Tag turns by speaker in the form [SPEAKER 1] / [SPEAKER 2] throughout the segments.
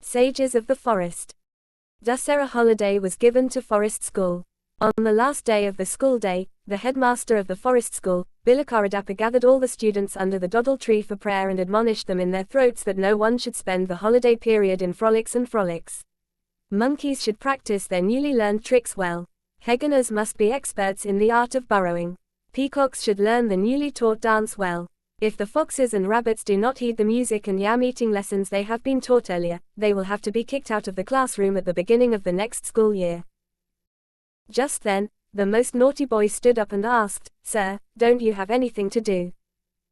[SPEAKER 1] Sages of the Forest. U.S.A holiday was given to forest school. On the last day of the school day, the headmaster of the forest school, Bilakaradappa, gathered all the students under the dodal tree for prayer and admonished them in their throats that no one should spend the holiday period in frolics and frolics. Monkeys should practice their newly learned tricks well. Hyenas must be experts in the art of burrowing. Peacocks should learn the newly taught dance well. If the foxes and rabbits do not heed the music and yam-eating lessons they have been taught earlier, they will have to be kicked out of the classroom at the beginning of the next school year. Just then, the most naughty boy stood up and asked, "Sir, don't you have anything to do?"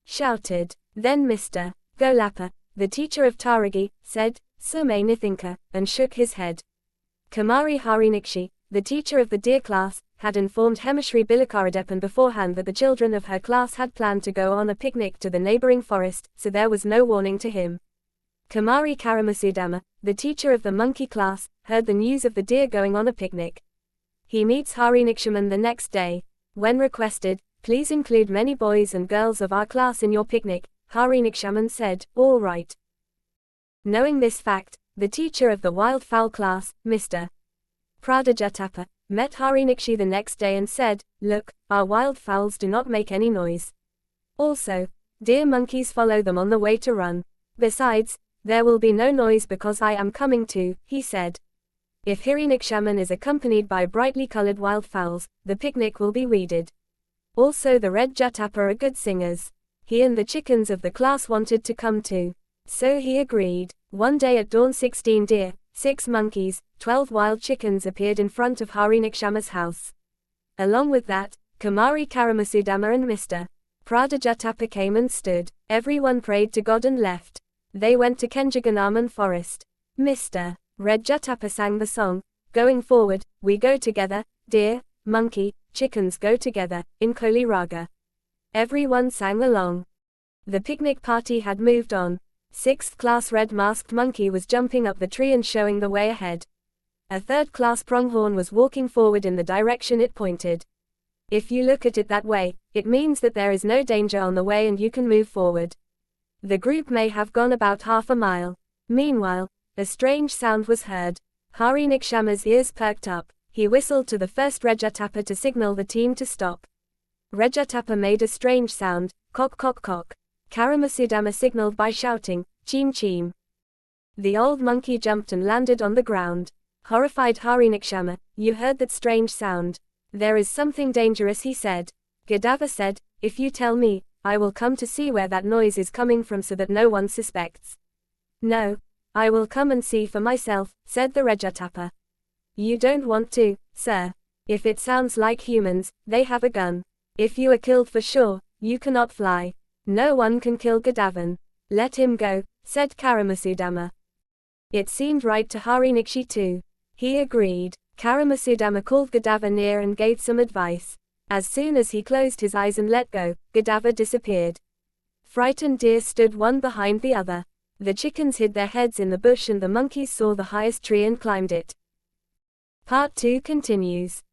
[SPEAKER 1] Shouted. Then Mr. Golappa, the teacher of Taragi, said, "Sume Nithinka," and shook his head. Kumari Harinikshi, the teacher of the deer class, had informed Hemashri Bilakaradappan beforehand that the children of her class had planned to go on a picnic to the neighboring forest, so there was no warning to him. Kumari Karamasudama, the teacher of the monkey class, heard the news of the deer going on a picnic. He meets Harinikshaman the next day. When requested, "Please include many boys and girls of our class in your picnic," Harinikshaman said, "All right." Knowing this fact, the teacher of the wildfowl class, Mr. Pradajatappa, met Harinikshi the next day and said, "Look, our wildfowls do not make any noise. Also, deer monkeys follow them on the way to run. Besides, there will be no noise because I am coming too," he said. If Harinikshyaman is accompanied by brightly colored wildfowls, the picnic will be weeded. Also the red Jatappa are good singers. He and the chickens of the class wanted to come too. So he agreed. One day at dawn 16 deer, 6 monkeys, 12 wild chickens appeared in front of Harinikshama's house. Along with that, Kumari Karamasudama and Mr. Pradajatappa came and stood. Everyone prayed to God and left. They went to Kenjaganaman forest. Mr. Red Jatappa sang the song, "Going forward, we go together, deer, monkey, chickens go together," in Koli Raga. Everyone sang along. The picnic party had moved on. 6th class red masked monkey was jumping up the tree and showing the way ahead. A 3rd class pronghorn was walking forward in the direction it pointed. If you look at it that way, it means that there is no danger on the way and you can move forward. The group may have gone about half a mile. Meanwhile, a strange sound was heard. Harinikshama's ears perked up. He whistled to the first Rejatappa to signal the team to stop. Rejatappa made a strange sound, "Cock cock cock." Karamasudama signaled by shouting, "Cheem cheem." The old monkey jumped and landed on the ground. Horrified Harinikshama, "You heard that strange sound. There is something dangerous," he said. Gadava said, "If you tell me, I will come to see where that noise is coming from so that no one suspects." "No, I will come and see for myself," said the Rejatappa. "You don't want to, sir. If it sounds like humans, they have a gun. If you are killed for sure, you cannot fly. No one can kill Gadavan. Let him go," said Karamasudama. It seemed right to Harinikshi too. He agreed. Karamasudama called Gadava near and gave some advice. As soon as he closed his eyes and let go, Gadava disappeared. Frightened deer stood one behind the other. The chickens hid their heads in the bush and the monkeys saw the highest tree and climbed it. Part 2 continues.